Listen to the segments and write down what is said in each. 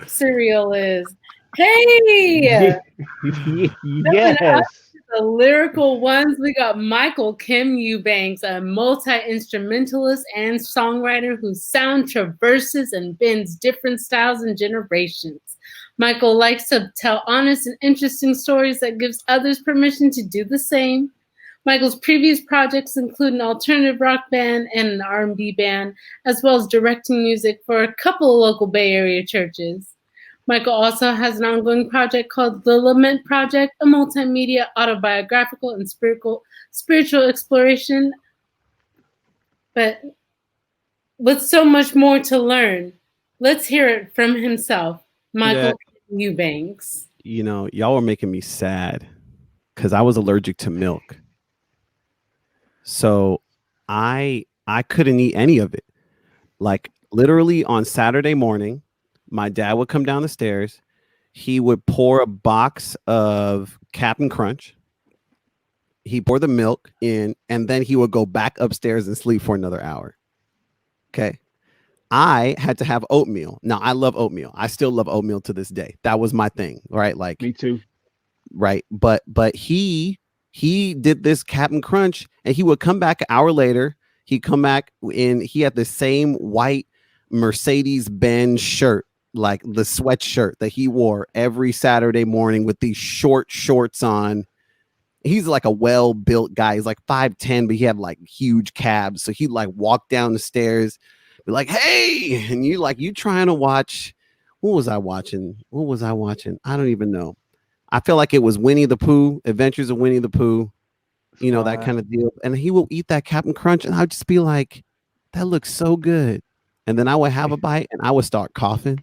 cereal is. Hey, coming up Yes. to the lyrical ones, we got Michael Kim-Eubanks, a multi-instrumentalist and songwriter whose sound traverses and bends different styles and generations. Michael likes to tell honest and interesting stories that gives others permission to do the same. Michael's previous projects include an alternative rock band and an R&B band, as well as directing music for a couple of local Bay Area churches. Michael also has an ongoing project called the Lament Project, a multimedia, autobiographical, and spiritual exploration, but with so much more to learn. Let's hear it from himself, Yeah, Michael Eubanks. y'all were making me sad because I was allergic to milk. So I couldn't eat any of it. Like literally on Saturday morning, my dad would come down the stairs. He would pour a box of Captain Crunch. He poured the milk in, and then he would go back upstairs and sleep for another hour. Okay. I had to have oatmeal. Now I love oatmeal. I still love oatmeal to this day. That was my thing, right? Like, Me too. right. But he did this Captain Crunch, and he would come back an hour later. He'd come back in. He had the same white Mercedes Benz shirt, like the sweatshirt that he wore every Saturday morning with these short shorts on. He's like a well-built guy. He's like 5'10", but he had like huge calves. So he'd like walk down the stairs, be like, "Hey," and you trying to watch. What was I watching? I don't even know. I feel like it was Winnie the Pooh, Adventures of Winnie the Pooh, that kind of deal. And he will eat that Captain Crunch, and I'd just be like, that looks so good. And then I would have a bite, and I would start coughing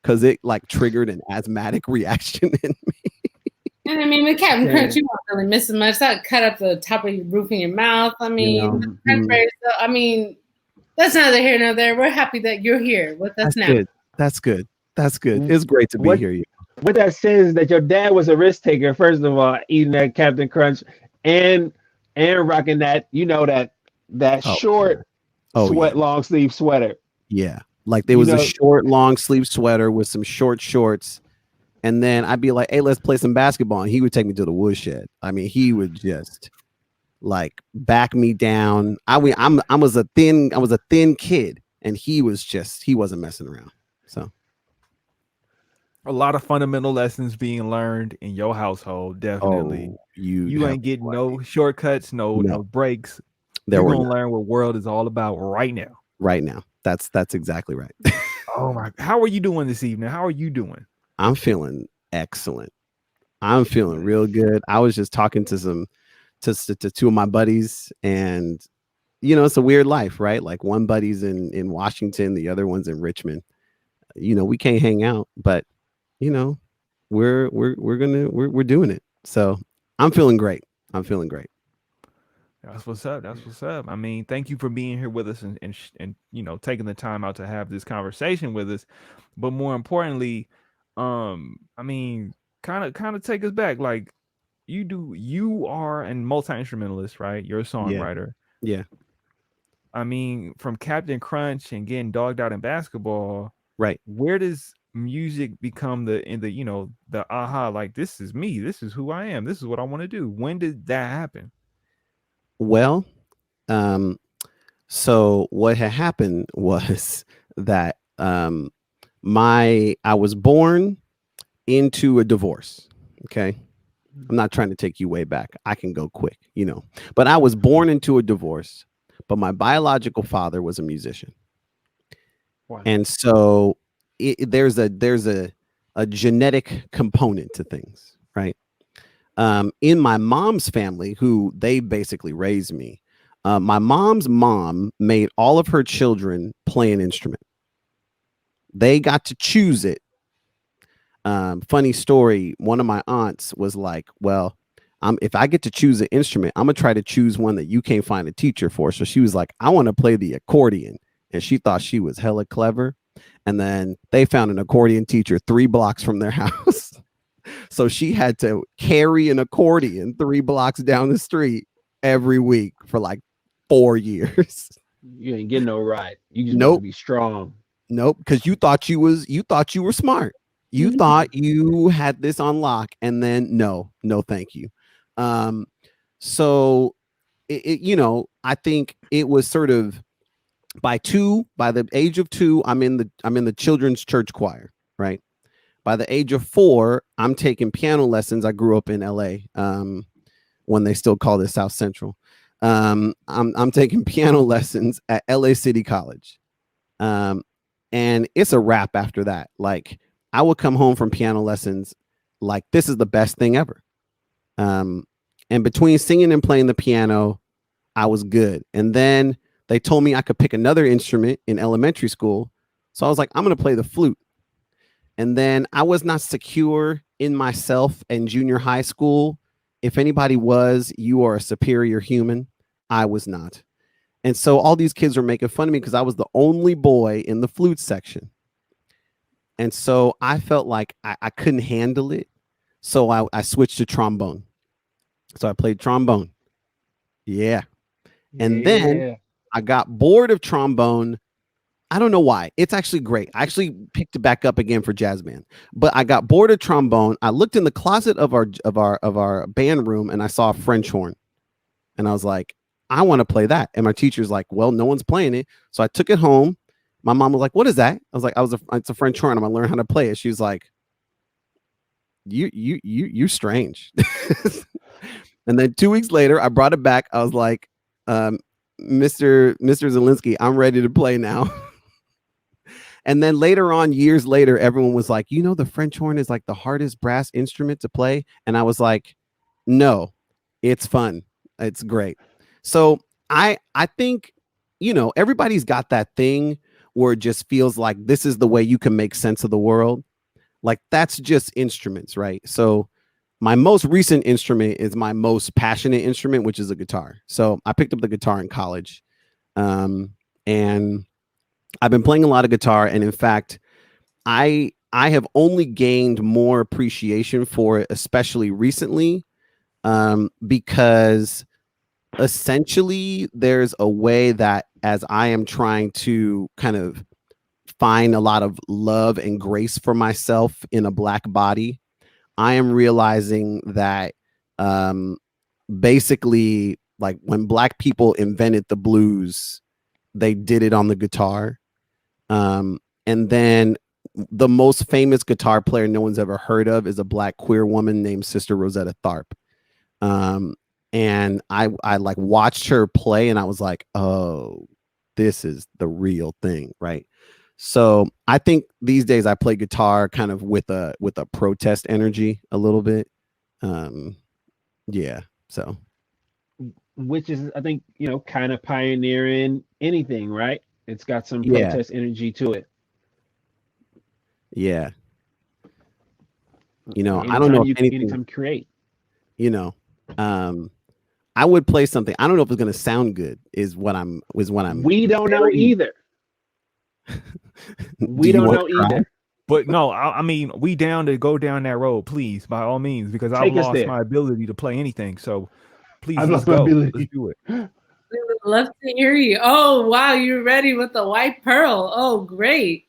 because it like triggered an asthmatic reaction in me. And I mean, with Captain Yeah. Crunch, you weren't really missing much. That cut up the top of your roof in your mouth. I mean, cranberries, I mean, that's neither here nor there. We're happy that you're here with us That's now. good. That's good. That's good. It's great to be What here. You. what that says is that your dad was a risk taker, first of all, eating that Captain Crunch and rocking that, that Oh, short oh yeah, long sleeve sweater. yeah. Like there You was a know, short, long sleeve sweater with some short shorts, and then I'd be like, "Hey, let's play some basketball." And he would take me to the woodshed. I mean, he would just like back me down. I was a thin kid, and he wasn't messing around. So A lot of fundamental lessons being learned in your household, definitely. You have ain't getting no idea. no shortcuts, no No, breaks. there You're were gonna none learn what world is all about right now. right now. That's exactly right. Oh my! How are you doing this evening? How are you doing? I'm feeling excellent. I'm feeling real good. I was just talking to to two of my buddies, and it's a weird life, right? Like one buddy's in Washington, the other one's in Richmond. We can't hang out, but you know, we're doing it. So I'm feeling great. I'm feeling great. That's what's up. That's what's up. I mean, thank you for being here with us and taking the time out to have this conversation with us. But more importantly, I mean, kind of take us back. Like you are a multi instrumentalist, right? You're a Yeah. songwriter. Yeah. I mean, from Captain Crunch and getting dogged out in basketball, Right. where does music become the aha, like this is me, this is who I am, this is what I want to do? When did that happen? Well, um, so what had happened was that I was born into a divorce. Okay. I'm not trying to take you way back. I can go quick, But I was born into a divorce, but my biological father was a musician. wow. And so there's a genetic component to things, right? In my mom's family, who they basically raised me, my mom's mom made all of her children play an instrument. They got to choose it. Funny story. One of my aunts was like, well, if I get to choose an instrument, I'm gonna try to choose one that you can't find a teacher for. So she was like, I want to play the accordion. And she thought she was hella clever. And then they found an accordion teacher 3 blocks from their house. So she had to carry an accordion 3 blocks down the street every week for like 4 years. You ain't getting no ride. You just want to Nope. be strong. Nope, because you thought you were smart. You thought you had this on lock, and then no, thank you. So I think it was sort of by the age of 2, I'm in the children's church choir, right? By the age of 4, I'm taking piano lessons. I grew up in LA, when they still called it South Central. I'm taking piano lessons at LA City College. And it's a wrap after that. Like, I would come home from piano lessons like, this is the best thing ever. And between singing and playing the piano, I was good. And then they told me I could pick another instrument in elementary school. So I was like, I'm going to play the flute. And then I was not secure in myself in junior high school. If anybody was, you are a superior human. I was not. And so all these kids were making fun of me because I was the only boy in the flute section. And so I felt like I couldn't handle it. So I switched to trombone. So I played trombone. Yeah. And then I got bored of trombone. I don't know why. It's actually great. I actually picked it back up again for jazz band. But I got bored of trombone. I looked in the closet of our band room and I saw a French horn. And I was like, I want to play that. And my teacher's like, well, no one's playing it. So I took it home. My mom was like, what is that? I was like, it's a French horn. I'm gonna learn how to play it. She was like, you're strange. And then 2 weeks later, I brought it back. I was like, Mr. Zielinski, I'm ready to play now. And then later on, years later, everyone was like, the French horn is like the hardest brass instrument to play. And I was like, no, it's fun. It's great. So I think, everybody's got that thing where it just feels like this is the way you can make sense of the world. Like, that's just instruments, right? So my most recent instrument is my most passionate instrument, which is a guitar. So I picked up the guitar in college. And I've been playing a lot of guitar. And in fact, I have only gained more appreciation for it, especially recently, because essentially there's a way that as I am trying to kind of find a lot of love and grace for myself in a Black body, I am realizing that basically, like, when Black people invented the blues, they did it on the guitar. And then the most famous guitar player no one's ever heard of is a Black queer woman named Sister Rosetta Tharpe. And I like watched her play and I was like, oh, this is the real thing, right? So I think these days I play guitar kind of with a protest energy a little bit. Yeah. So, which is, I think, kind of pioneering anything, right? It's got some protest energy to it. Yeah. I don't know if anytime create. I would play something. I don't know if it's going to sound good. Is what I'm. We don't know either. We don't know either. But no, I mean, we down to go down that road, please, by all means, because I've lost my ability to play anything. So please, let's go. Let's do it. We would love to hear you. Oh, wow, you're ready with the white pearl. Oh, great.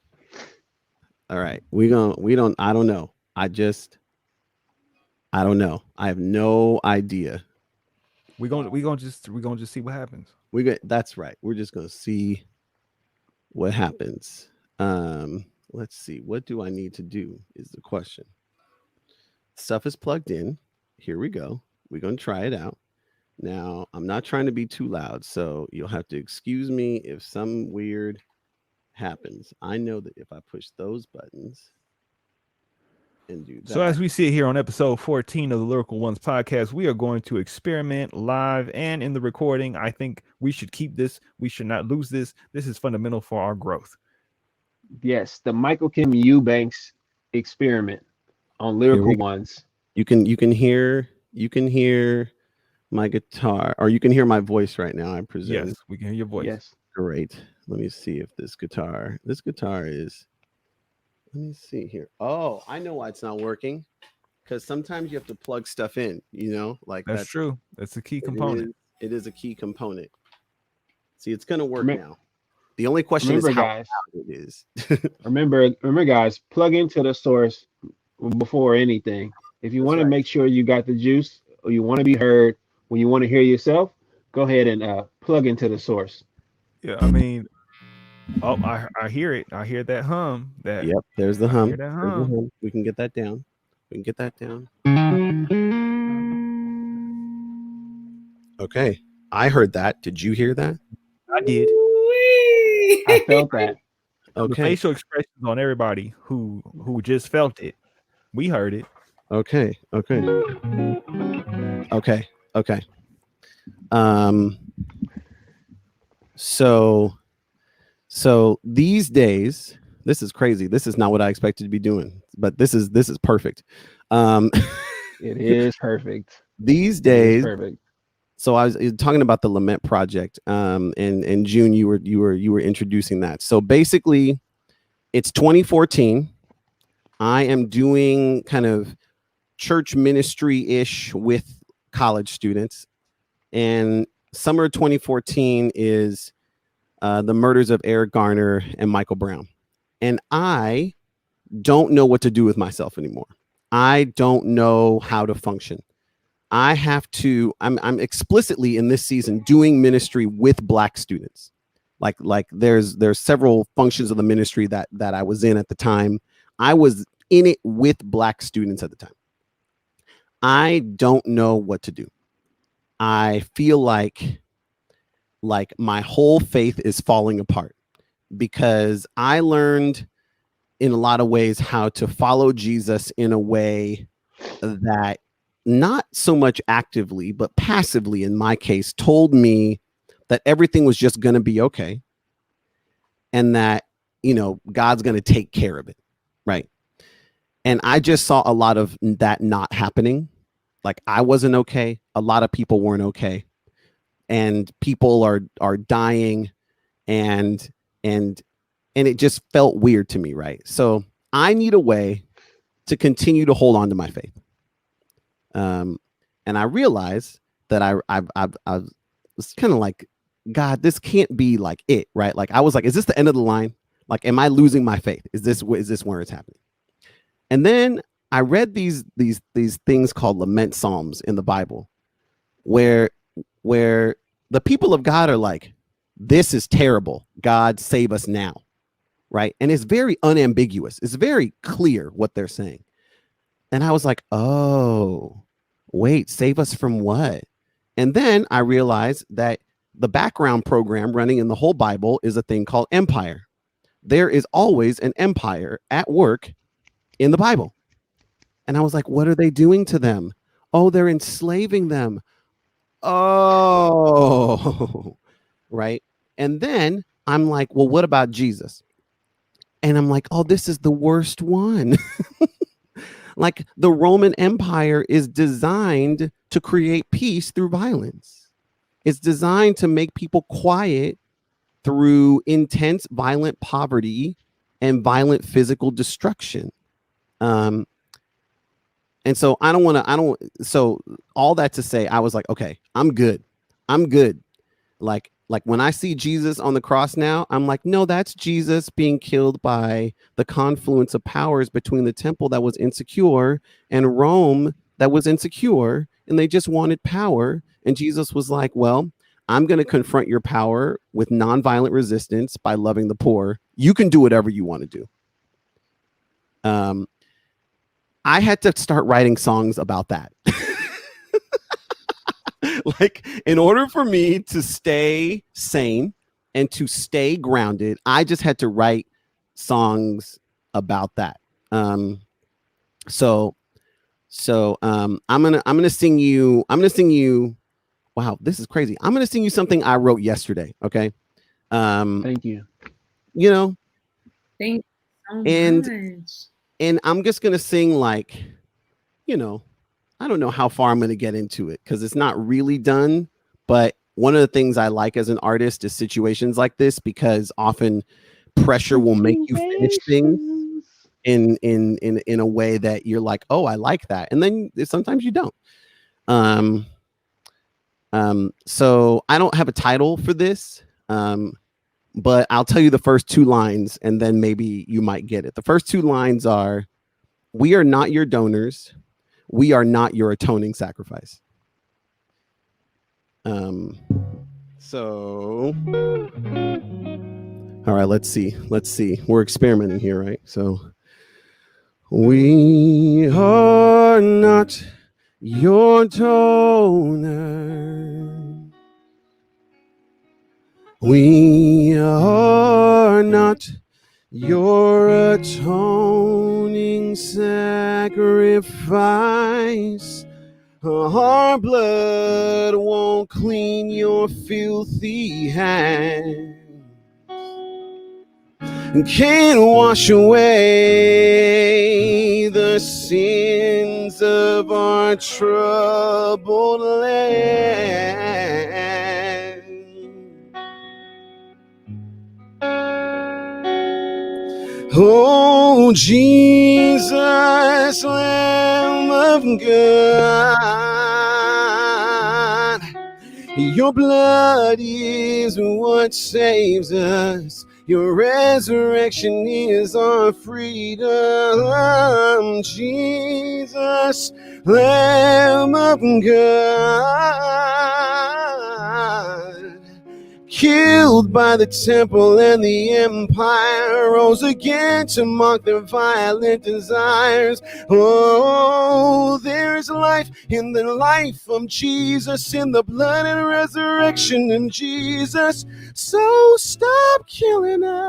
All right. I don't know. I don't know. I have no idea. We're gonna just see what happens. That's right. We're just gonna see what happens. Let's see. What do I need to do is the question. Stuff is plugged in. Here we go. We're gonna try it out. Now, I'm not trying to be too loud, so you'll have to excuse me if some weird happens. I know that if I push those buttons and do that. So as we sit here on episode 14 of the Lyrical Ones podcast, we are going to experiment live and in the recording. I think we should keep this. We should not lose this. This is fundamental for our growth. Yes, the Michael Kim-Eubanks experiment on Lyrical Ones. You can hear my guitar, or you can hear my voice right now, I presume. Yes, we can hear your voice. Yes. Great. Let me see if this guitar is, let me see here. Oh, I know why it's not working. Because sometimes you have to plug stuff in, like that's true. That's a key component. It is a key component. See, it's going to work now. The only question Remember, is how guys. loud it is. Remember, guys. Plug into the source before anything. If you That's want to right. make sure you got the juice, or you want to be heard, when you want to hear yourself, go ahead and plug into the source. Yeah, I mean, oh, I hear it. I hear that hum. Yep, there's the I hum. hear that There's the hum. hum. We can get that down. We can get that down. Okay. I heard that. Did you hear that? I did. I felt that. The Okay. facial expressions on everybody who just felt it. We heard it. Okay. Okay. Okay. Okay. Um so these days, this is crazy. This is not what I expected to be doing, but this is perfect. It is perfect. These It is days, perfect. so I was talking about the Lament Project. In June, you were introducing that. So basically, it's 2014. I am doing kind of church ministry-ish with college students, and summer 2014 is the murders of Eric Garner and Michael Brown, and I don't know what to do with myself anymore. I don't know how to function. I have to. I'm explicitly in this season doing ministry with Black students. Like there's several functions of the ministry that I was in at the time. I was in it with Black students at the time. I don't know what to do. I feel like my whole faith is falling apart because I learned in a lot of ways how to follow Jesus in a way that not so much actively, but passively, in my case, told me that everything was just going to be okay. And that, God's going to take care of it. Right. And I just saw a lot of that not happening. Like I wasn't okay. A lot of people weren't okay. And people are dying and it just felt weird to me. Right. So I need a way to continue to hold on to my faith. And I realized that I was kind of like, God, this can't be like it, right? Like I was like, is this the end of the line? Like, am I losing my faith? Is this where it's happening? And then I read these things called Lament Psalms in the Bible, where the people of God are like, this is terrible. God, save us now, right? And it's very unambiguous. It's very clear what they're saying. And I was like, oh, wait, save us from what? And then I realized that the background program running in the whole Bible is a thing called empire. There is always an empire at work in the Bible. And I was like, what are they doing to them? Oh, they're enslaving them. Oh, right. And then I'm like, well, what about Jesus? And I'm like, oh, this is the worst one. Like the Roman Empire is designed to create peace through violence. It's designed to make people quiet through intense violent poverty and violent physical destruction. And so so all that to say, I was like, okay, I'm good. Like when I see Jesus on the cross now, I'm like, no, that's Jesus being killed by the confluence of powers between the temple that was insecure and Rome that was insecure, and they just wanted power. And Jesus was like, well, I'm going to confront your power with nonviolent resistance by loving the poor. You can do whatever you want to do. I had to start writing songs about that. Like, in order for me to stay sane and to stay grounded, I just had to write songs about that. So I'm gonna sing you. Wow, this is crazy. I'm gonna sing you something I wrote yesterday. Okay. Thank you. Thank you so much. And I'm just gonna sing like, I don't know how far I'm going to get into it because it's not really done. But one of the things I like as an artist is situations like this, because often pressure will make you finish things in a way that you're like, oh, I like that. And then sometimes you don't. So I don't have a title for this. but I'll tell you the first two lines and then maybe you might get it. The first two lines are, "We are not your donors. We are not your atoning sacrifice." So, all right, let's see. We're experimenting here, right? So, we are not your donor. We are not your atoning sacrifice. Our blood won't clean your filthy hands, can't wash away the sins of our troubled land. Oh, Jesus, Lamb of God, your blood is what saves us. Your resurrection is our freedom. Jesus, Lamb of God, killed by the temple and the empire, rose again to mock their violent desires. Oh, there is life in the life of Jesus, in the blood and resurrection in Jesus. So stop killing us.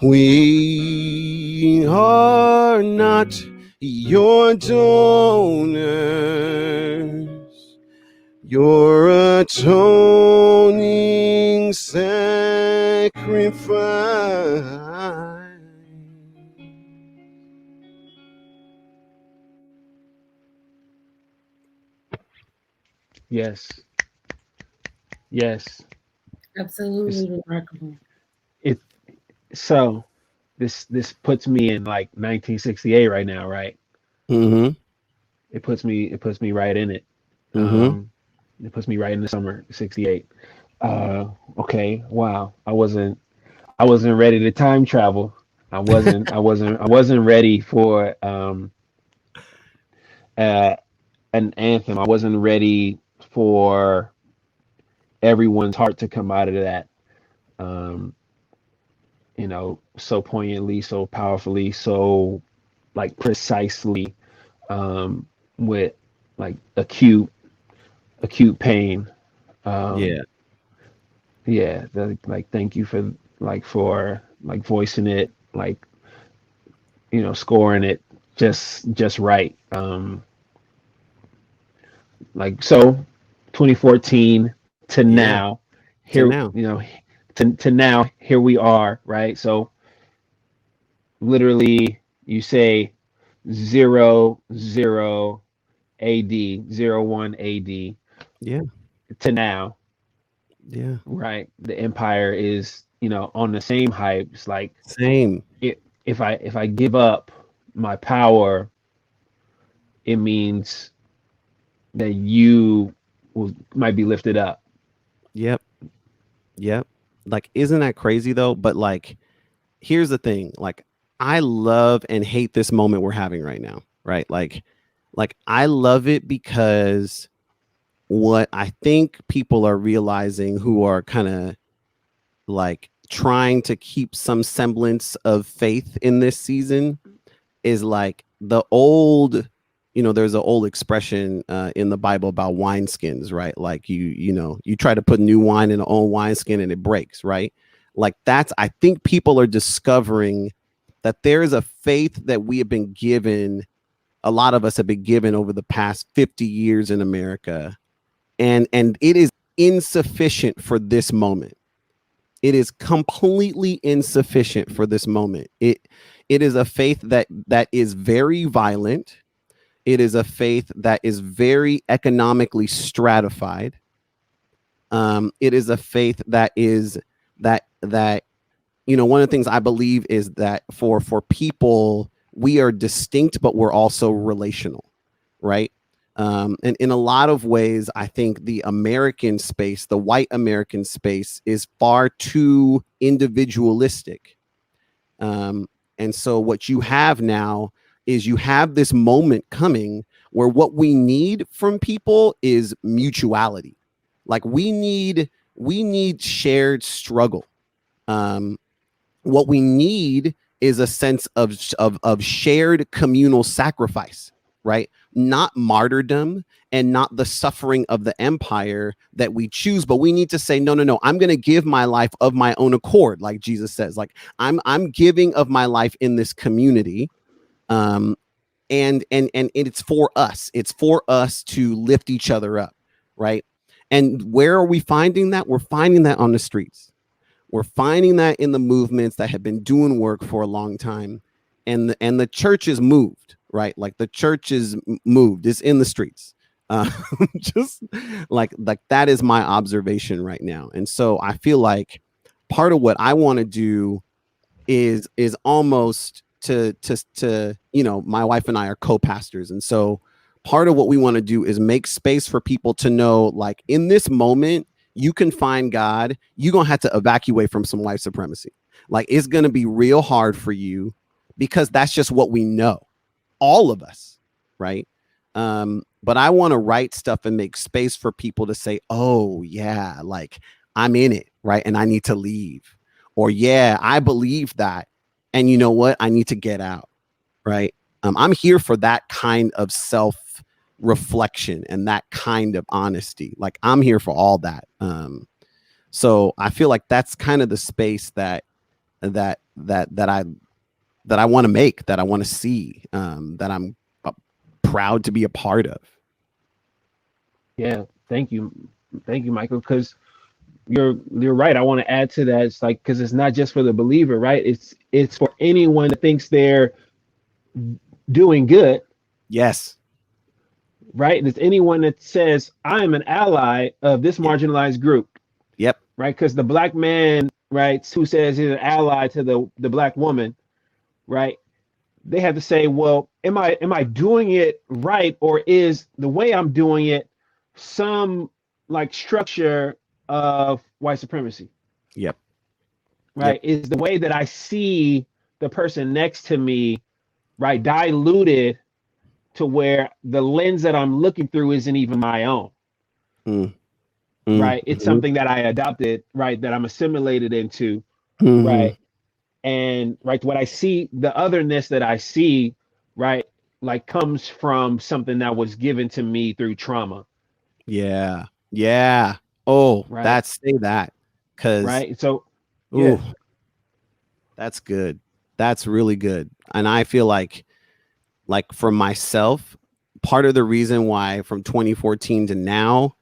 We are not your donors. Your atoning sacrifice. Yes. Yes. Absolutely remarkable. It so this puts me in like 1968 right now, right? Mm-hmm. It puts me right in it. Mm-hmm. It puts me right in the summer '68. Okay, wow. I wasn't ready to time travel. I wasn't ready for uh an anthem. I wasn't ready for everyone's heart to come out of that. Um, so poignantly, so powerfully, so like precisely, with like acute pain. Yeah. Yeah, like thank you for like voicing it, like scoring it just right. Like so, 2014 to Yeah. now, To here now. to now here we are, right? So literally, you say 00 AD, 01 AD Yeah. to now, Yeah. right? The empire is, on the same hype. It's like Same. if I give up my power, it means that you might be lifted up. Yep. Yep. Like, isn't that crazy though? But like, here's the thing. Like, I love and hate this moment we're having right now. Right. Like I love it because what I think people are realizing who are kind of like trying to keep some semblance of faith in this season is like the old, there's an old expression in the Bible about wineskins, right? Like you try to put new wine in an old wineskin and it breaks, right? Like I think people are discovering that there is a faith that we have been given, a lot of us have been given over the past 50 years in America. And it is insufficient for this moment. It is completely insufficient for this moment. It is a faith that is very violent. It is a faith that is very economically stratified. It is a faith that is that one of the things I believe is that for people, we are distinct, but we're also relational, right? And in a lot of ways, I think the American space, the white American space, is far too individualistic. And so what you have now is you have this moment coming where what we need from people is mutuality. Like we need shared struggle. What we need is a sense of shared communal sacrifice, right? Not martyrdom and not the suffering of the empire that we choose, but we need to say, no, I'm going to give my life of my own accord. Like Jesus says, like I'm giving of my life in this community. And it's for us. It's for us to lift each other up, right? And where are we finding that? We're finding that on the streets. We're finding that in the movements that have been doing work for a long time. And the church is moved, right? Like the church is moved. It's in the streets. Just like that is my observation right now. And so I feel like part of what I want to do is almost to my wife and I are co-pastors. And so part of what we want to do is make space for people to know, like, in this moment, you can find God. You're going to have to evacuate from some white supremacy. Like, it's going to be real hard for you because that's just what we know. All of us. Right. But I want to write stuff and make space for people to say, oh, yeah, like I'm in it. Right. And I need to leave. Or, yeah, I believe that. And you know what? I need to get out. Right. I'm here for that kind of self-reflection and that kind of honesty. Like, I'm here for all that. So I feel like that's kind of the space that I want to make, that I want to see, that I'm proud to be a part of. Yeah, thank you, Michael. Because you're right. I want to add to that. It's like, because it's not just for the believer, right? It's for anyone that thinks they're doing good. Yes. Right. And it's anyone that says, I am an ally of this marginalized group. Yep. Right. Because the black man, right, who says he's an ally to the black woman, right, they have to say, well, am I doing it right, or is the way I'm doing it some like structure of white supremacy? Yep. Right. Yep. Is the way that I see the person next to me, right, diluted to where the lens that I'm looking through isn't even my own. Right. It's something that I adopted, right, that I'm assimilated into. Right. And right, what I see, the otherness that I see, right, like comes from something that was given to me through trauma. Yeah. Yeah. Oh, right. Say that. Cause right. So ooh, that's good. That's really good. And I feel like for myself, part of the reason why from 2014 to now,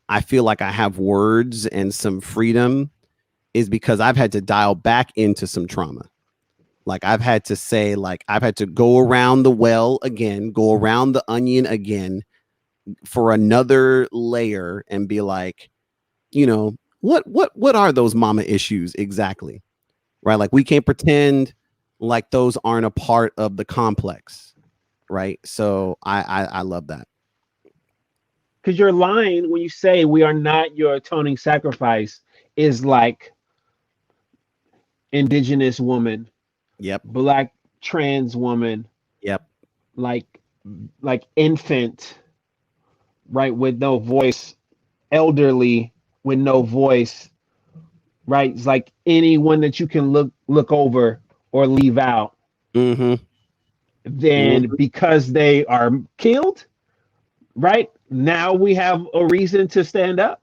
I feel like I have words and some freedom is because I've had to dial back into some trauma. Like, I've had to say, like, I've had to go around the well again, go around the onion again for another layer and be like, you know, what are those mama issues exactly? Right. Like, we can't pretend like those aren't a part of the complex. Right. So I love that. Because your line when you say we are not your atoning sacrifice is like indigenous woman. Yep. Black trans woman. Yep. Like infant, right, with no voice, elderly with no voice, right? It's like anyone that you can look over or leave out. Then because they are killed, right? Now we have a reason to stand up.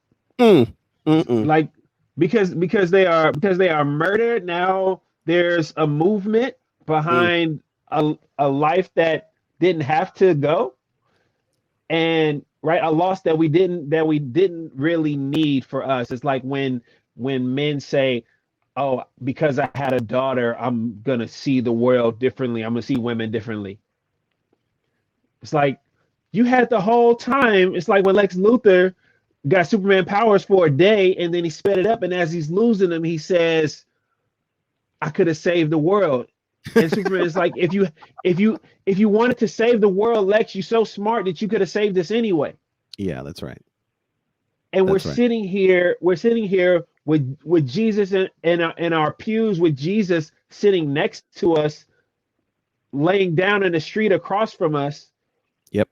Like because they are murdered. Now there's a movement behind a life that didn't have to go, and right, a loss that we didn't really need for us. It's like when men say, oh, because I had a daughter, I'm gonna see the world differently, I'm gonna see women differently. It's like, you had the whole time. It's like when Lex Luthor got Superman powers for a day and then he sped it up, and as he's losing them, he says, I could have saved the world. And Superman is like, if you wanted to save the world, Lex, you're so smart that you could have saved us anyway. Yeah, that's right. And That's right. we're sitting here with Jesus in our pews, with Jesus sitting next to us, laying down in the street across from us. Yep.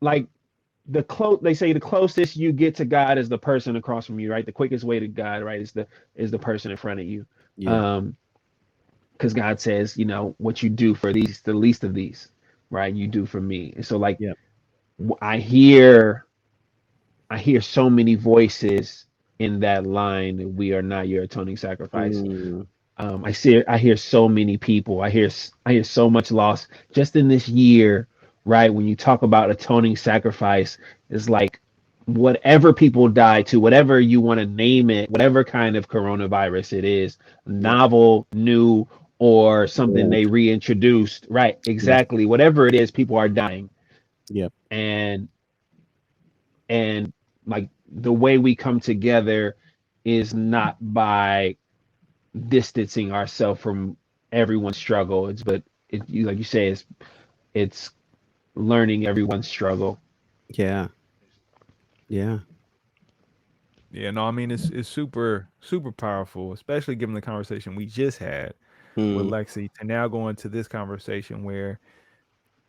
Like they say the closest you get to God is the person across from you, right? The quickest way to God, right, is the person in front of you. Yeah. Because God says, what you do for the least of these, right, you do for me. And so, like, Yep. I hear so many voices in that line, we are not your atoning sacrifice. I hear so many people. I hear so much loss just in this year, right? When you talk about atoning sacrifice, it's like whatever people die to, whatever you want to name it, whatever kind of coronavirus it is, Yep. novel, new, or something Old. they reintroduced, right? Exactly. Yep. Whatever it is, people are dying. Yep. And like the way we come together is not by distancing ourselves from everyone's struggle. Like you say, it's learning everyone's struggle. Yeah. Yeah. Yeah, no, I mean it's super powerful, especially given the conversation we just had with Lexi, to now go into this conversation where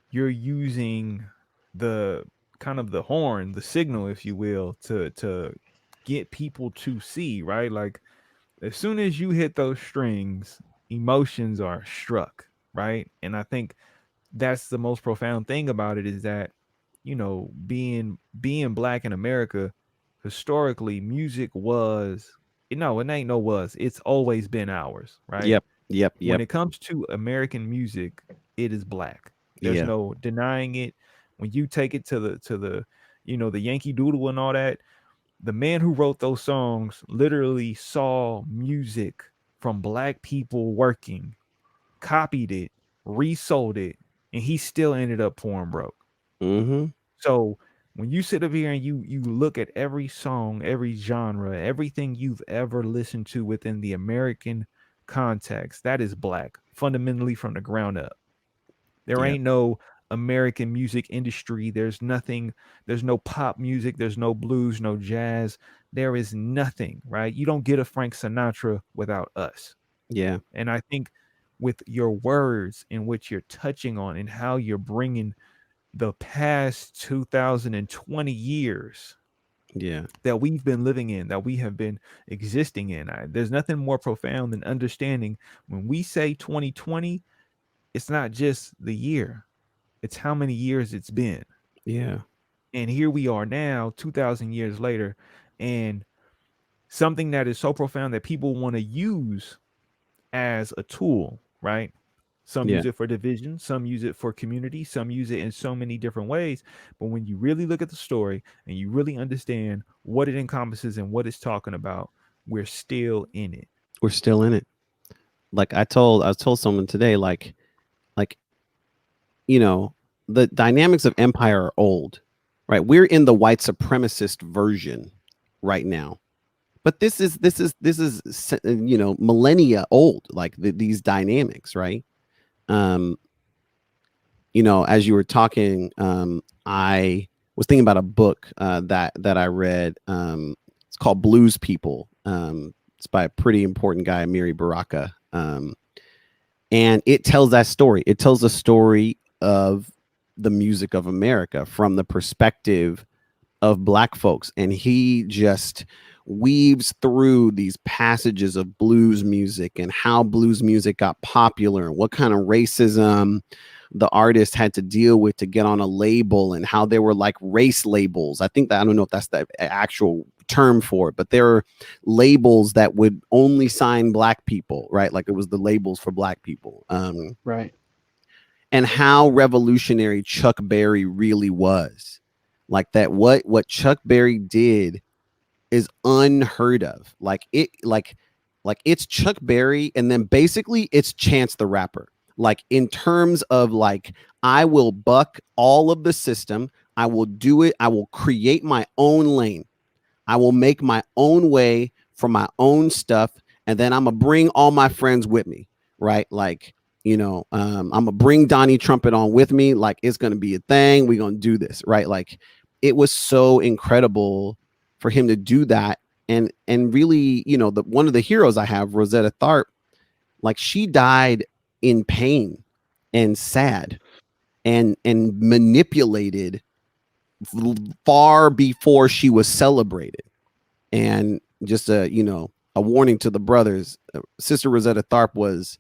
you're using the kind of the horn, the signal, if you will, to get people to see, right? Like as soon as you hit those strings, emotions are struck, right? And I think that's the most profound thing about it, is that, being black in America, historically, music was, it ain't no was, it's always been ours, right? Yep. When it comes to American music, it is black. There's no denying it. When you take it to the the Yankee Doodle and all that, the man who wrote those songs literally saw music from black people working, copied it, resold it, and he still ended up pouring broke. So when you sit up here and you look at every song, every genre, everything you've ever listened to within the American context, that is black, fundamentally from the ground up. There ain't no American music industry. There's nothing. There's no pop music. There's no blues, no jazz. There is nothing, right? You don't get a Frank Sinatra without us. Yeah. And I think with your words in which you're touching on and how you're bringing the past 2020 years that we've been living in, that we have been existing in, there's nothing more profound than understanding when we say 2020, it's not just the year, it's how many years it's been. Yeah. And here we are now, 2,000 years later, and something that is so profound that people want to use as a tool, right? Some use it for division, some use it for community, some use it in so many different ways. But when you really look at the story and you really understand what it encompasses and what it's talking about, we're still in it. We're still in it. Like I was told someone today, like, the dynamics of empire are old, right? We're in the white supremacist version right now. But this is millennia old, like these dynamics, right? As you were talking, I was thinking about a book that I read. It's called Blues People. It's by a pretty important guy, Amiri Baraka, and it tells that story. It tells the story of the music of America from the perspective of Black folks, and he just weaves through these passages of blues music and how blues music got popular and what kind of racism the artist had to deal with to get on a label, and how there were like race labels. I don't know if that's the actual term for it, but there are labels that would only sign Black people, right? Like it was the labels for Black people. Right. And how revolutionary Chuck Berry really was. Like that, what Chuck Berry did is unheard of. Like it's Chuck Berry, and then basically it's Chance the Rapper. Like in terms of like, I will buck all of the system. I will do it. I will create my own lane. I will make my own way for my own stuff. And then I'm gonna bring all my friends with me. Right. Like I'm gonna bring Donnie Trumpet on with me. Like, it's gonna be a thing. We're gonna do this, right? Like, it was so incredible for him to do that. And really, one of the heroes I have, Rosetta Tharpe, like, she died in pain and sad and manipulated far before she was celebrated. And just a warning to the brothers, Sister Rosetta Tharpe was,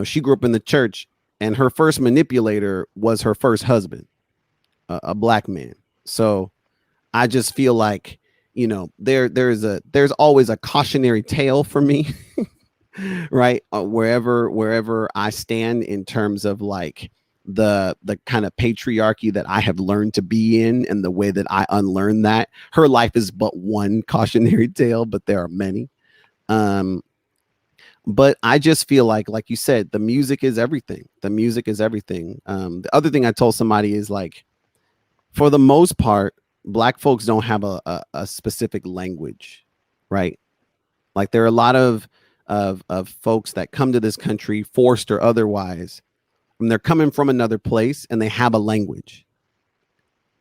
she grew up in the church, and her first manipulator was her first husband, a black man. So I just feel like, there's always a cautionary tale for me, right? Wherever I stand in terms of like the kind of patriarchy that I have learned to be in, and the way that I unlearn that. Her life is but one cautionary tale, but there are many. But I just feel like you said, the music is everything. The music is everything. The other thing I told somebody is, like, for the most part, Black folks don't have a specific language, right? Like, there are a lot of folks that come to this country, forced or otherwise, and they're coming from another place, and they have a language.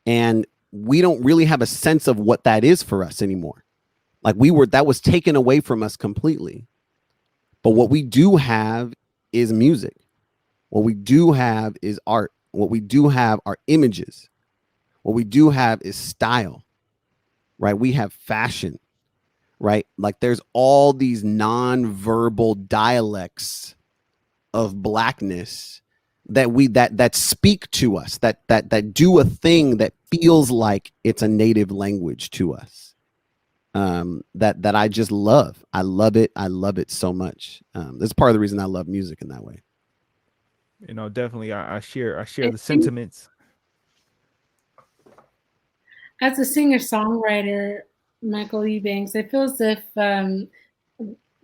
And we don't really have a sense of what that is for us anymore. Like, that was taken away from us completely. But what we do have is music. What we do have is art. What we do have are images. What we do have is style, right? We have fashion, right? Like, there's all these non-verbal dialects of Blackness that speak to us, that do a thing that feels like it's a native language to us. That I just love. I love it. I love it so much. That's part of the reason I love music in that way. Definitely, I share the sentiments. As a singer-songwriter, Michael Eubanks, I feel as if,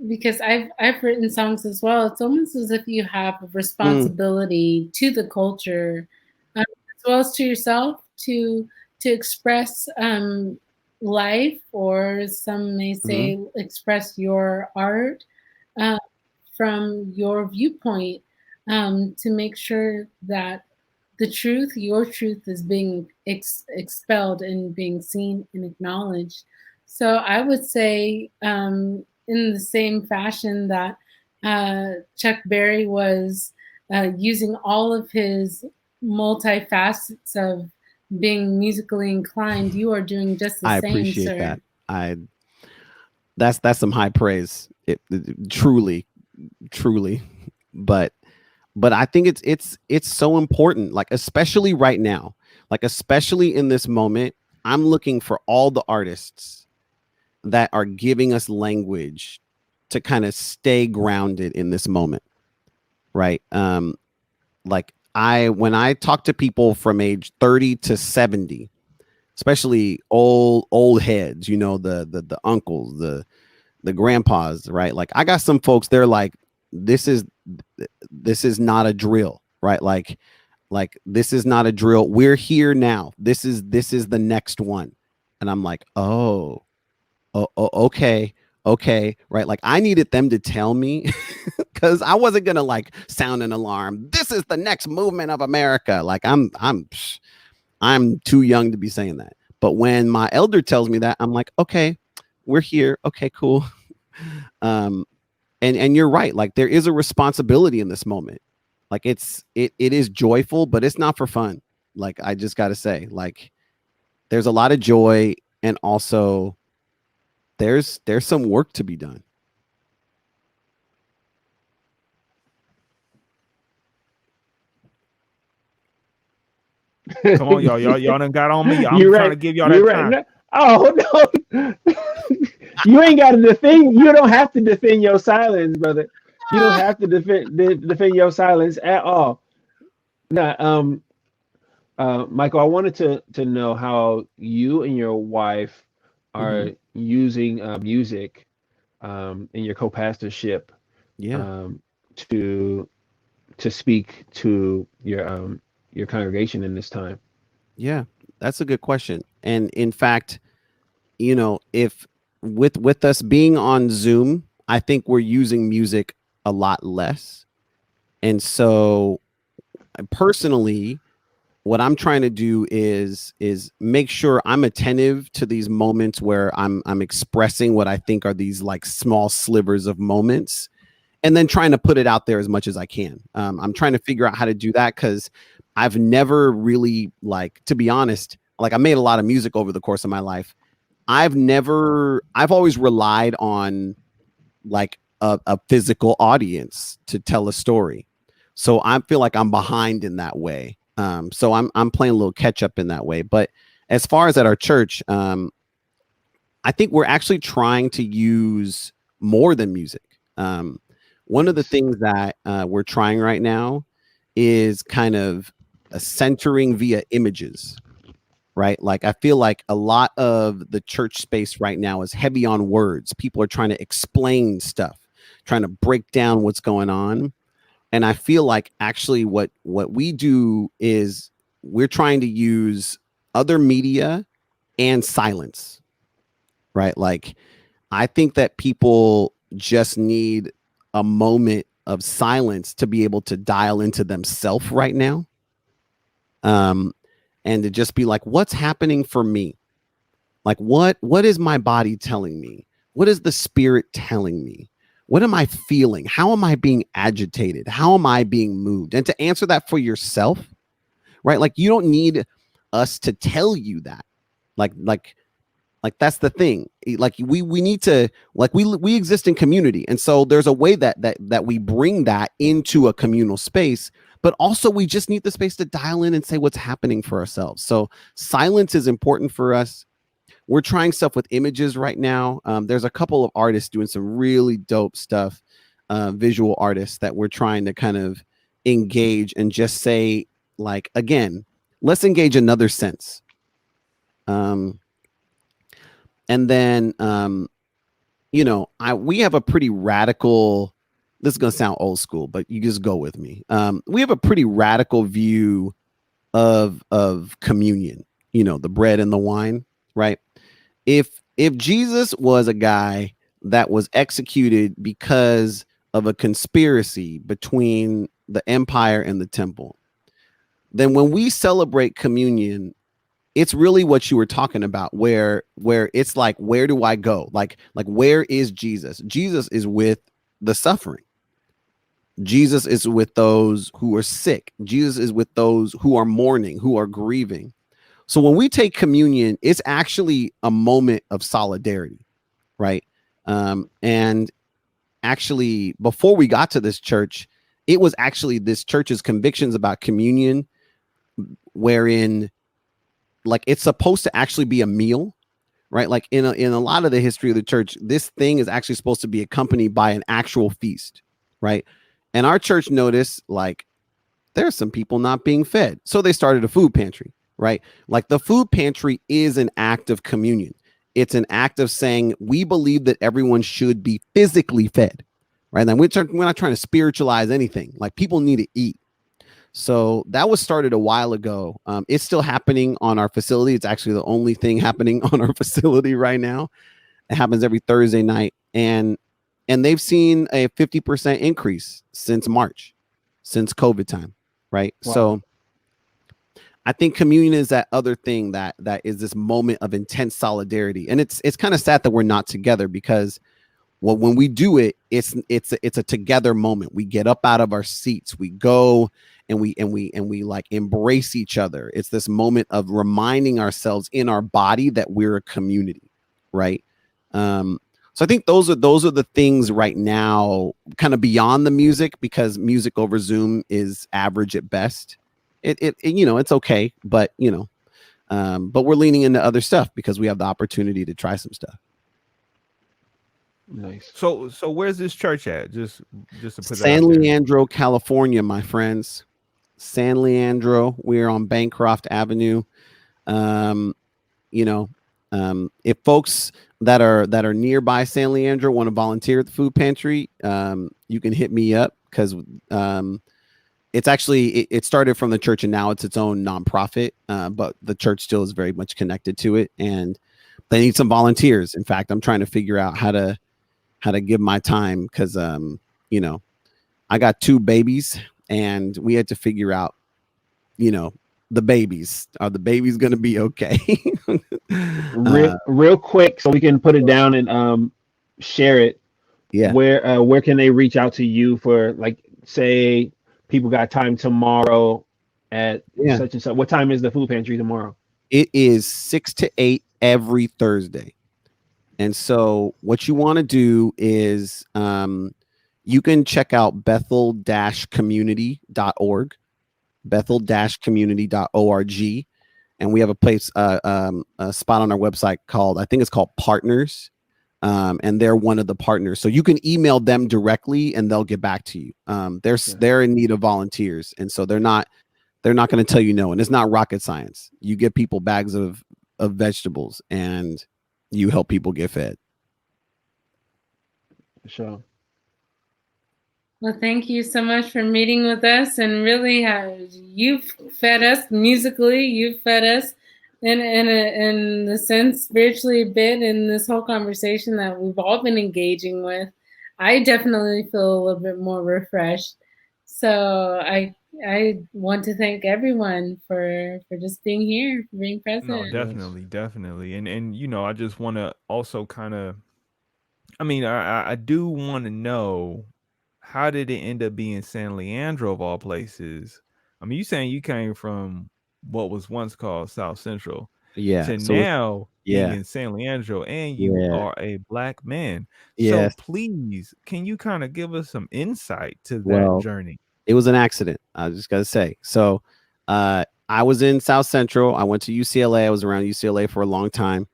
because I've written songs as well, it's almost as if you have a responsibility to the culture, as well as to yourself, to express life, or some may say express your art from your viewpoint, to make sure that your truth is being expelled and being seen and acknowledged. So I would say, in the same fashion that Chuck Berry was using all of his multifacets of being musically inclined, you are doing just the same, sir. I appreciate that. That's some high praise. Truly. But I think it's so important, like, especially right now, like, especially in this moment, I'm looking for all the artists that are giving us language to kind of stay grounded in this moment, right? Like, when I talk to people from age 30 to 70, especially old heads, the uncles, the grandpas, right? Like, I got some folks, they're like, this is not a drill, right? Like this is not a drill. We're here now. This is the next one. And I'm like, oh, okay, right? Like, I needed them to tell me, because I wasn't gonna like sound an alarm. This is the next movement of America. Like, I'm too young to be saying that. But when my elder tells me that, I'm like, okay, we're here. Okay, cool. And you're right. Like, there is a responsibility in this moment. Like, it is joyful, but it's not for fun. Like, I just got to say, like, there's a lot of joy, and also there's some work to be done. Come on, y'all done got on me. I'm trying to give y'all that time. No. Oh no. You ain't got to defend. You don't have to defend your silence, brother. You don't have to defend your silence at all. No, Michael, I wanted to know how you and your wife are using music in your co-pastorship, to speak to your congregation in this time. Yeah, that's a good question. And in fact, if with us being on Zoom, I think we're using music a lot less. And so personally, what I'm trying to do is make sure I'm attentive to these moments where I'm expressing what I think are these like small slivers of moments, and then trying to put it out there as much as I can. I'm trying to figure out how to do that because I've never really, like, to be honest, like I made a lot of music over the course of my life. I've always relied on like a physical audience to tell a story. So I feel like I'm behind in that way. So I'm playing a little catch up in that way. But as far as at our church, I think we're actually trying to use more than music. One of the things that we're trying right now is kind of a centering via images, right? Like I feel like a lot of the church space right now is heavy on words. People are trying to explain stuff, trying to break down what's going on. And I feel like actually what we do is we're trying to use other media and silence, right? Like I think that people just need a moment of silence to be able to dial into themselves right now. And to just be like, what's happening for me? Like, what is my body telling me? What is the spirit telling me? What am I feeling? How am I being agitated? How am I being moved? And to answer that for yourself, right? Like, you don't need us to tell you that. Like that's the thing. Like we need to, like we exist in community. And so there's a way that we bring that into a communal space, but also we just need the space to dial in and say what's happening for ourselves. So silence is important for us. We're trying stuff with images right now. There's a couple of artists doing some really dope stuff, visual artists that we're trying to kind of engage and just say, like, again, let's engage another sense. And then, we have a pretty radical, this is going to sound old school, but you just go with me. We have a pretty radical view of communion, the bread and the wine, right? If Jesus was a guy that was executed because of a conspiracy between the empire and the temple, then when we celebrate communion, it's really what you were talking about, where it's like, where do I go? Like where is Jesus? Jesus is with the suffering. Jesus is with those who are sick. Jesus is with those who are mourning, who are grieving. So when we take communion, it's actually a moment of solidarity, right? And actually, before we got to this church, it was actually this church's convictions about communion, wherein, like, it's supposed to actually be a meal, right? Like in a lot of the history of the church, this thing is actually supposed to be accompanied by an actual feast, right? And our church noticed, like, there's some people not being fed. So they started a food pantry, right? Like the food pantry is an act of communion. It's an act of saying we believe that everyone should be physically fed, right? And we're not trying to spiritualize anything. Like, people need to eat. So that was started a while ago. It's still happening on our facility. It's actually the only thing happening on our facility right now. It happens every Thursday night. And they've seen a 50% increase since March, since COVID time, right? Wow. So I think communion is that other thing that is this moment of intense solidarity. And it's kind of sad that we're not together, because when we do it, it's a together moment. We get up out of our seats, we go and we like embrace each other. It's this moment of reminding ourselves in our body that we're a community, right? So I think those are the things right now, kind of beyond the music, because music over Zoom is average at best. It it's okay, but but we're leaning into other stuff because we have the opportunity to try some stuff. Nice. So where's this church at? Just to put San Leandro, California, my friends. San Leandro. We're on Bancroft Avenue. If folks that are nearby San Leandro want to volunteer at the food pantry, you can hit me up, because it's actually it started from the church and now it's its own nonprofit, but the church still is very much connected to it, and they need some volunteers. In fact, I'm trying to figure out how to give my time, because I got 2 babies, and we had to figure out, the babies. Are the babies going to be okay? Real quick, so we can put it down and share it. Yeah. Where can they reach out to you for, like, say people got time tomorrow at such and such? What time is the food pantry tomorrow? It is 6 to 8 every Thursday. And so what you want to do is you can check out bethel-community.org, bethel-community.org. And we have a place, a spot on our website called, I think it's called Partners. And they're one of the partners. So you can email them directly and they'll get back to you. They're in need of volunteers. And so they're not going to tell you no. And it's not rocket science. You give people bags of vegetables and you help people get fed. Sure. Well, thank you so much for meeting with us, and really, you've fed us musically. You've fed us in the sense spiritually a bit in this whole conversation that we've all been engaging with. I definitely feel a little bit more refreshed. So I want to thank everyone for just being here, for being present. No, definitely. And I just want to also kind of, I do want to know, how did it end up being San Leandro of all places? I mean, you saying you came from what was once called South Central, to now being in San Leandro, and you are a Black man. So please, can you kind of give us some insight to that journey? It was an accident. I just got to say. So I was in South Central. I went to UCLA. I was around UCLA for a long time.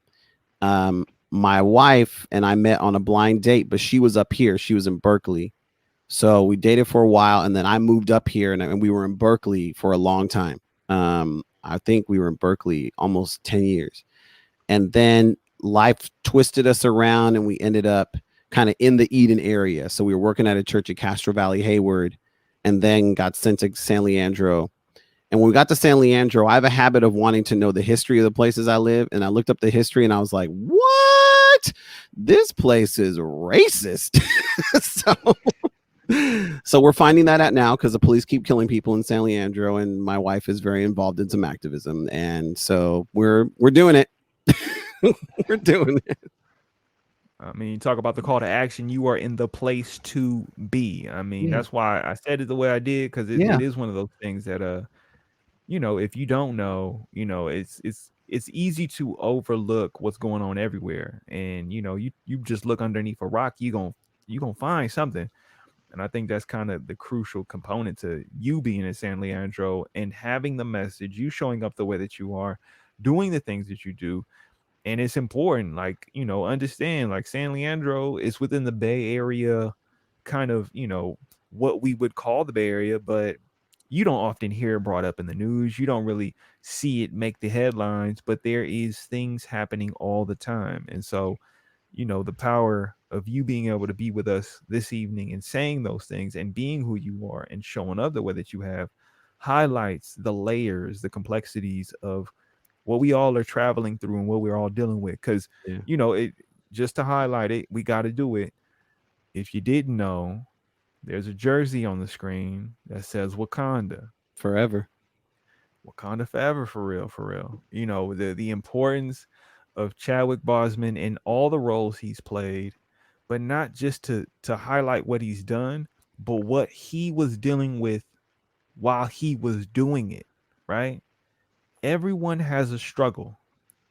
My wife and I met on a blind date, but she was up here. She was in Berkeley. So we dated for a while, and then I moved up here, and we were in Berkeley for a long time. I think we were in Berkeley almost 10 years. And then life twisted us around, and we ended up kind of in the Eden area. So we were working at a church at Castro Valley, Hayward, and then got sent to San Leandro. And when we got to San Leandro, I have a habit of wanting to know the history of the places I live. And I looked up the history, and I was like, what? This place is racist. So we're finding that out now because the police keep killing people in San Leandro, and my wife is very involved in some activism, and so we're doing it. We're doing it. I mean, talk about the call to action. You are in the place to be. I mean, that's why I said it the way I did, because it is one of those things that if you don't know, it's easy to overlook what's going on everywhere, and you just look underneath a rock, you gonna find something. And I think that's kind of the crucial component to you being in San Leandro and having the message, you showing up the way that you are, doing the things that you do. And it's important, like, understand, like, San Leandro is within the Bay Area, kind of, what we would call the Bay Area, but you don't often hear it brought up in the news. You don't really see it make the headlines, but there is things happening all the time. And so, the power of you being able to be with us this evening and saying those things and being who you are and showing up the way that you have highlights the layers, the complexities of what we all are traveling through and what we're all dealing with. Because, it just to highlight it, we got to do it. If you didn't know, there's a jersey on the screen that says Wakanda forever. Wakanda forever, for real, for real. The importance of Chadwick Boseman in all the roles he's played, but not just to highlight what he's done, but what he was dealing with while he was doing it, right? Everyone has a struggle.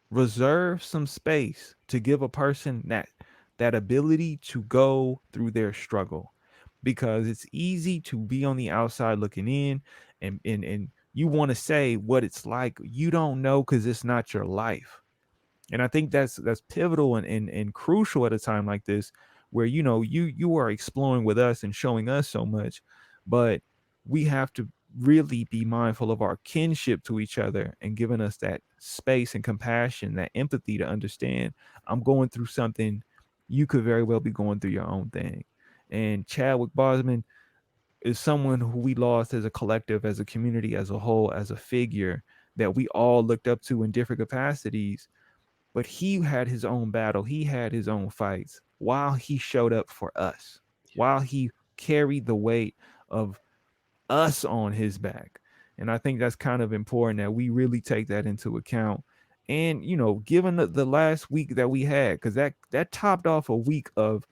Reserve some space to give a person that ability to go through their struggle, because it's easy to be on the outside looking in, and you want to say what it's like. You don't know, because it's not your life. And I think that's pivotal and crucial at a time like this, where you are exploring with us and showing us so much, but we have to really be mindful of our kinship to each other and giving us that space and compassion, that empathy to understand I'm going through something. You could very well be going through your own thing. And Chadwick Boseman is someone who we lost as a collective, as a community, as a whole, as a figure that we all looked up to in different capacities. But he had his own battle. He had his own fights while he showed up for us, while he carried the weight of us on his back. And I think that's kind of important that we really take that into account. And, you know, given the last week that we had, because that topped off a week of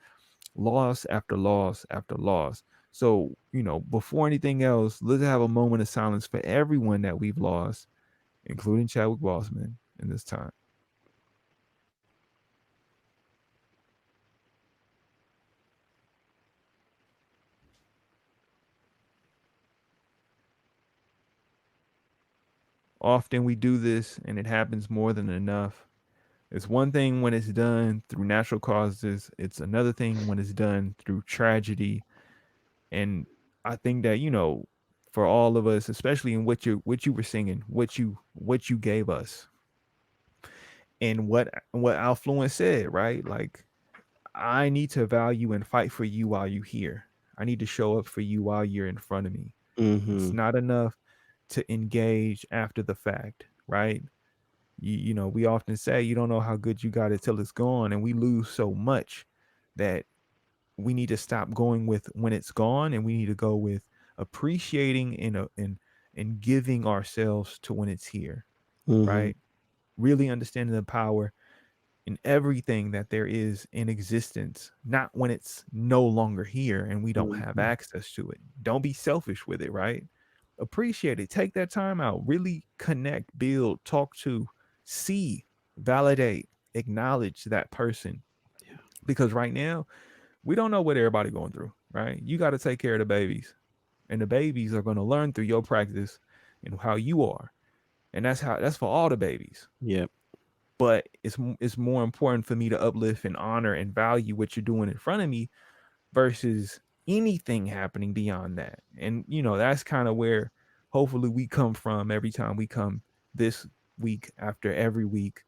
loss after loss after loss. So, you know, before anything else, let's have a moment of silence for everyone that we've lost, including Chadwick Boseman in this time. Often we do this and it happens more than enough. It's one thing when it's done through natural causes, it's another thing when it's done through tragedy. And I think that, you know, for all of us, especially in what you were singing, what you gave us, and what Affluence said, right? Like, I need to value and fight for you while you're here. I need to show up for you while you're in front of me. It's not enough to engage after the fact, right? You know, we often say you don't know how good you got it till it's gone, and we lose so much that we need to stop going with when it's gone, and we need to go with appreciating and giving ourselves to when it's here, right? Really understanding the power in everything that there is in existence, not when it's no longer here and we don't have access to it. Don't be selfish with it, right? Appreciate it. Take that time out. Really connect, build, talk to, see, validate, acknowledge that person. Yeah. Because right now, we don't know what everybody going through, right? You got to take care of the babies. And the babies are going to learn through your practice and how you are. And that's for all the babies. Yep. But it's more important for me to uplift and honor and value what you're doing in front of me versus anything happening beyond that. And you know, that's kind of where hopefully we come from every time we come this week after every week.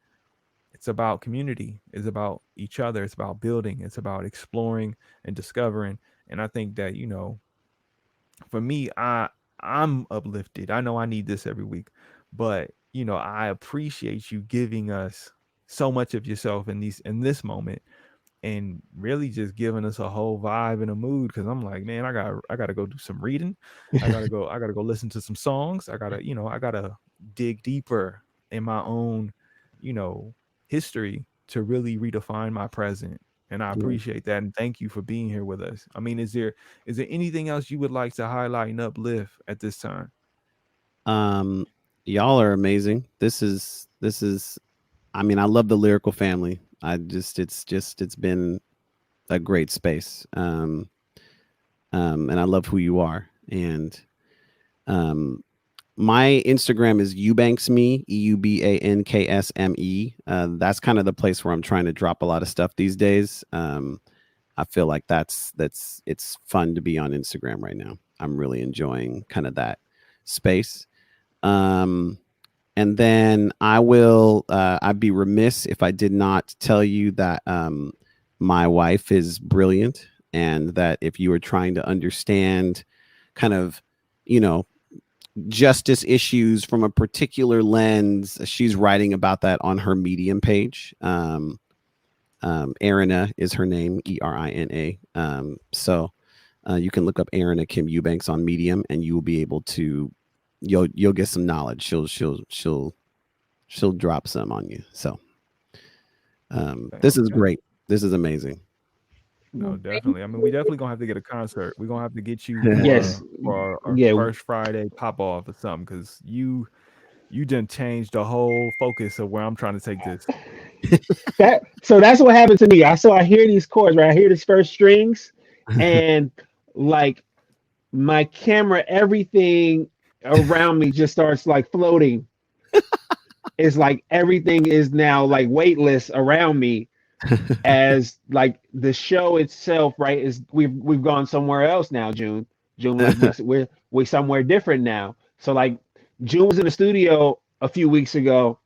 It's about community, it's about each other, it's about building, it's about exploring and discovering. And I think that, you know, for me, I'm uplifted. I know I need this every week, but you know, I appreciate you giving us so much of yourself in this moment, and really just giving us a whole vibe and a mood. Because I'm like, man, I gotta go do some reading. I gotta go listen to some songs. I gotta dig deeper in my own, you know, history to really redefine my present. And I appreciate that. And thank you for being here with us. I mean, is there anything else you would like to highlight and uplift at this time? Y'all are amazing. This is I mean, I love the Lyrical family. It's been a great space. And I love who you are. And my Instagram is Eubanksme, EUBANKSME. That's kind of the place where I'm trying to drop a lot of stuff these days. I feel like it's fun to be on Instagram right now. I'm really enjoying kind of that space. And then I'd be remiss if I did not tell you that my wife is brilliant, and that if you are trying to understand kind of, you know, justice issues from a particular lens, she's writing about that on her Medium page. Erina is her name, Erina. So you can look up Erina Kim-Eubanks on Medium, and you will be able to you'll get some knowledge. She'll drop some on you. So this is great. This is amazing. No, definitely. I mean, we definitely gonna have to get a concert. We're gonna have to get you for our first Friday pop off or something, because you didn't change the whole focus of where I'm trying to take this. So that's what happened to me. I hear these chords, right? I hear these first strings, and like my camera, everything around me just starts like floating. It's like everything is now like weightless around me, as like the show itself, right? Is we've gone somewhere else now. June, like we're somewhere different now. So like June was in the studio a few weeks ago,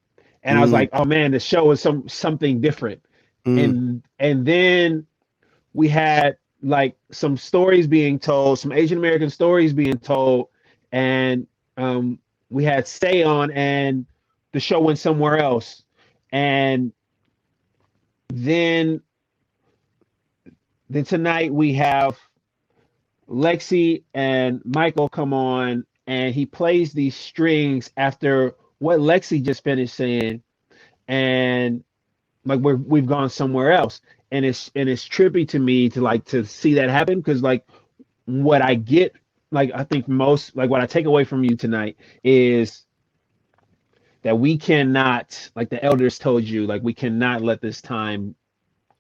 and I was like, oh man, the show is something different. And then we had like some stories being told, some Asian American stories being told, and we had Stay On, and the show went somewhere else. And then tonight we have Lexi and Michael come on, and he plays these strings after what Lexi just finished saying, and like we've gone somewhere else, and it's trippy to me to like to see that happen, because like what I get, like I think most, like what I take away from you tonight is that we cannot, like the elders told you, like we cannot let this time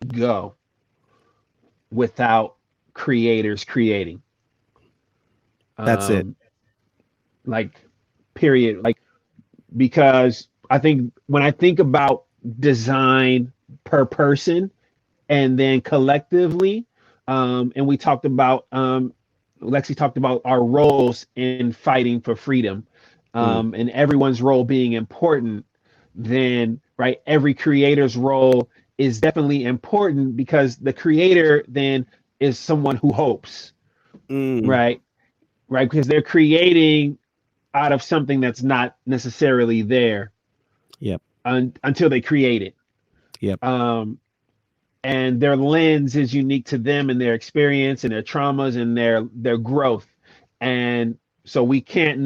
go without creators creating. That's it. Like, period. Like, because I think when I think about design per person and then collectively, and we talked about, Lexi talked about our roles in fighting for freedom, and everyone's role being important, then, right, every creator's role is definitely important, because the creator then is someone who hopes, right? Right, because they're creating out of something that's not necessarily there. Yep. Until they create it. Yep. And their lens is unique to them and their experience and their traumas and their growth. And so we can't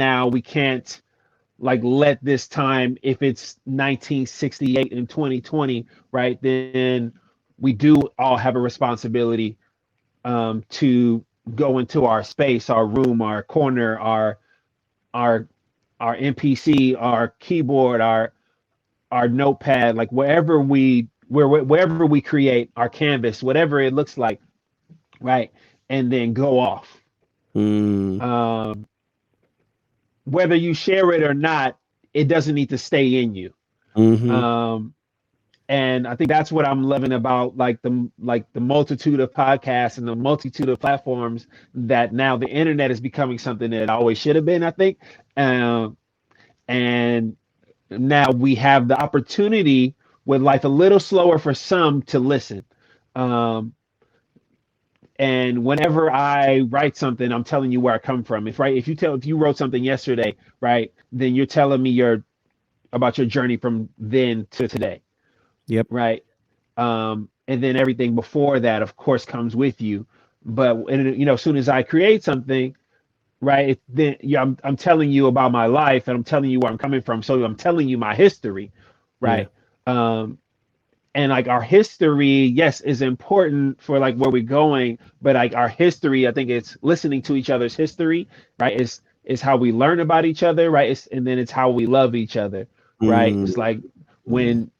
like let this time, if it's 1968 and 2020, right, then we do all have a responsibility to go into our space, our room, our corner, our NPC, our keyboard, our notepad, like wherever we create our canvas, whatever it looks like, right, and then go off. Whether you share it or not, it doesn't need to stay in you. And I think that's what I'm loving about like the multitude of podcasts and the multitude of platforms that now the internet is becoming something that it always should have been, I think. And now we have the opportunity, with life a little slower for some, to listen. And whenever I write something, I'm telling you where I come from. If you wrote something yesterday, right, then you're telling me about your journey from then to today. Yep. Right. And then everything before that, of course, comes with you. But as soon as I create something, right, then I'm telling you about my life, and I'm telling you where I'm coming from. So I'm telling you my history, right? Yeah. And like our history, yes, is important for like where we're going, but like our history, I think it's listening to each other's history, right? Is how we learn about each other, right? And then it's how we love each other, right? It's like when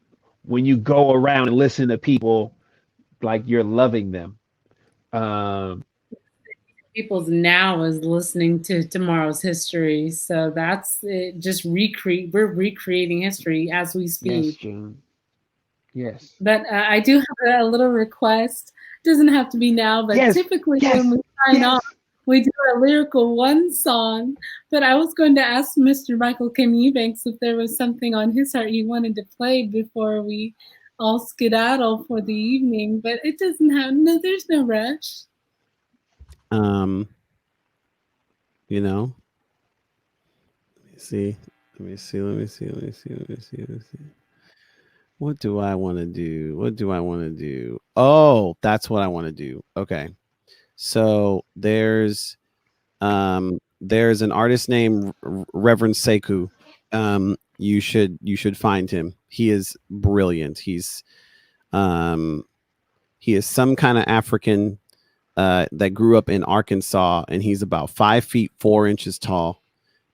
you go around and listen to people, like you're loving them. People's now is listening to tomorrow's history, so that's it. Just we're recreating history as we speak. Yes, June. Yes. But I do have a little request. It doesn't have to be now, but typically when we sign off, we do a lyrical one song. But I was going to ask Mr. Michael Kim-Eubanks if there was something on his heart he wanted to play before we all skedaddle for the evening. But it doesn't have, there's no rush. Let me see. What do I want to do? Oh, that's what I want to do. Okay. So there's an artist named Reverend Sekou. You should find him. He is brilliant. He is some kind of African that grew up in Arkansas, and he's about 5 feet 4 inches tall.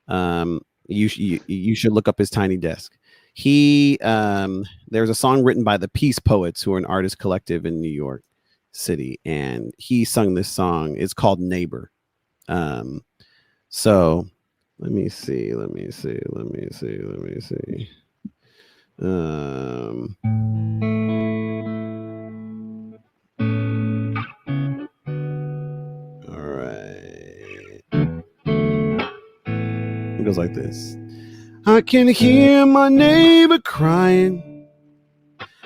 You should look up his tiny desk. There's a song written by the Peace Poets, who are an artist collective in New York City, and he sung this song. It's called Neighbor. So let me see. All right. It goes like this. I can hear my neighbor crying,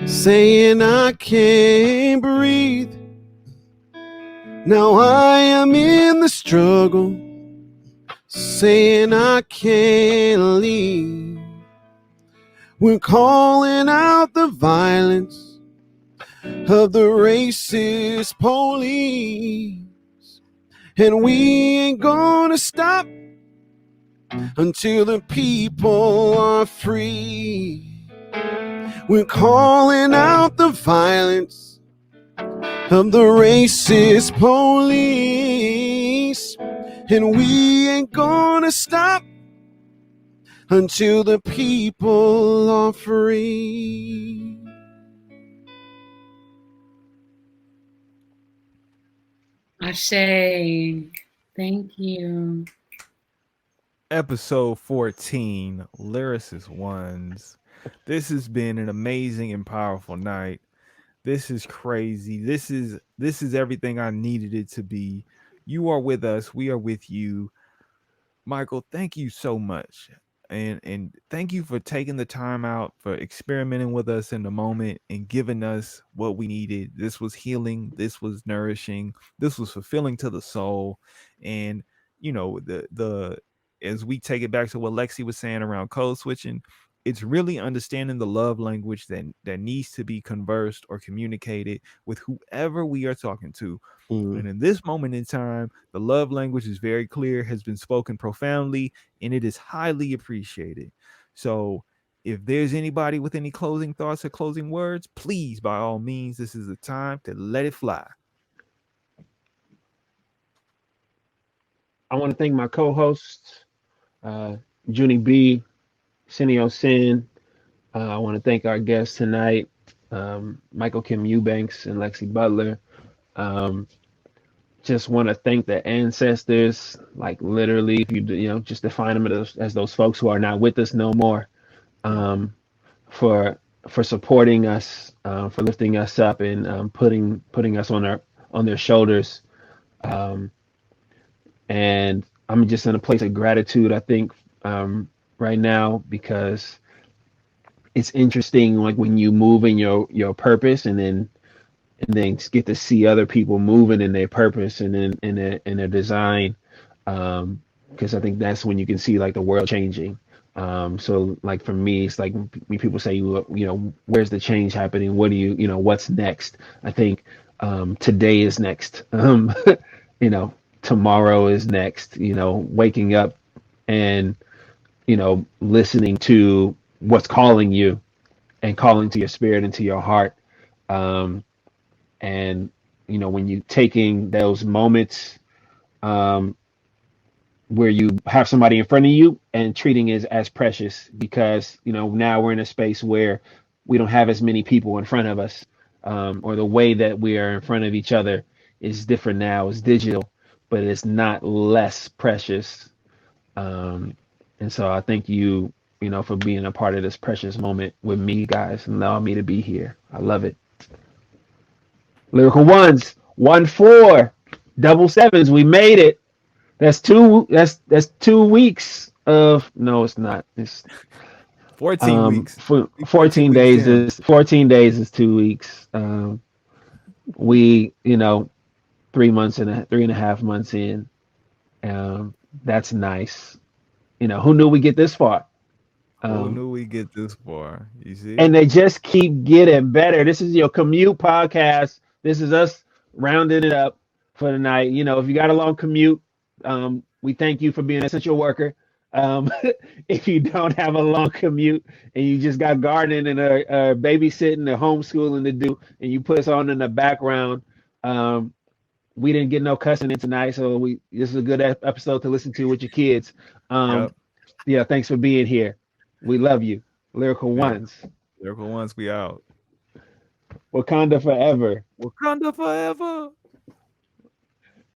saying I can't breathe. Now I am in the struggle, saying I can't leave. We're calling out the violence of the racist police, and we ain't gonna stop until the people are free. We're calling out the violence of the racist police, and we ain't gonna stop until the people are free. Ashe, thank you. Episode 14, Lyricist Ones. This has been an amazing and powerful night. This is crazy. This is everything I needed it to be. You are with us. We are with you. Michael, thank you so much. And thank you for taking the time out, for experimenting with us in the moment and giving us what we needed. This was healing, this was nourishing, this was fulfilling to the soul. And you know, the as we take it back to what Lexi was saying around code switching, it's really understanding the love language that needs to be conversed or communicated with whoever we are talking to. And in this moment in time, the love language is very clear, has been spoken profoundly, and it is highly appreciated. So if there's anybody with any closing thoughts or closing words, please, by all means, this is the time to let it fly. I want to thank my co-hosts, Junie B, Cineo Sin. I want to thank our guests tonight, Michael Kim-Eubanks and Lexi Butler. Just want to thank the ancestors, like literally, if you just define them as those folks who are not with us no more, for supporting us, for lifting us up and putting us on their shoulders. And I'm just in a place of gratitude, I think, right now, because it's interesting, like when you move in your purpose and then get to see other people moving in their purpose and in their design, because I think that's when you can see like the world changing. So like for me, it's like when people say, where's the change happening? What do what's next? I think today is next. Tomorrow is next. Waking up and listening to what's calling you and calling to your spirit and to your heart. And when you taking those moments where you have somebody in front of you and treating it as precious, because now we're in a space where we don't have as many people in front of us, or the way that we are in front of each other is different now. It's digital, but it's not less precious. And so I thank you, for being a part of this precious moment with me, guys, and allowing me to be here. I love it. Lyrical Ones, 1-4, double sevens. We made it. That's 2 weeks of, no, it's not. It's 14 weeks. 14 days in. is 14 days is 2 weeks. We, 3.5 months in. That's nice. Who knew we get this far? Who knew we get this far? You see? And they just keep getting better. This is your commute podcast. This is us rounding it up for the night. If you got a long commute, we thank you for being an essential worker. If you don't have a long commute and you just got gardening and babysitting or homeschooling to do, and you put us on in the background, we didn't get no cussing in tonight, so this is a good episode to listen to with your kids. Yep. Yeah, thanks for being here. We love you. Lyrical Ones. Lyrical Ones, we out. Wakanda forever. Wakanda forever.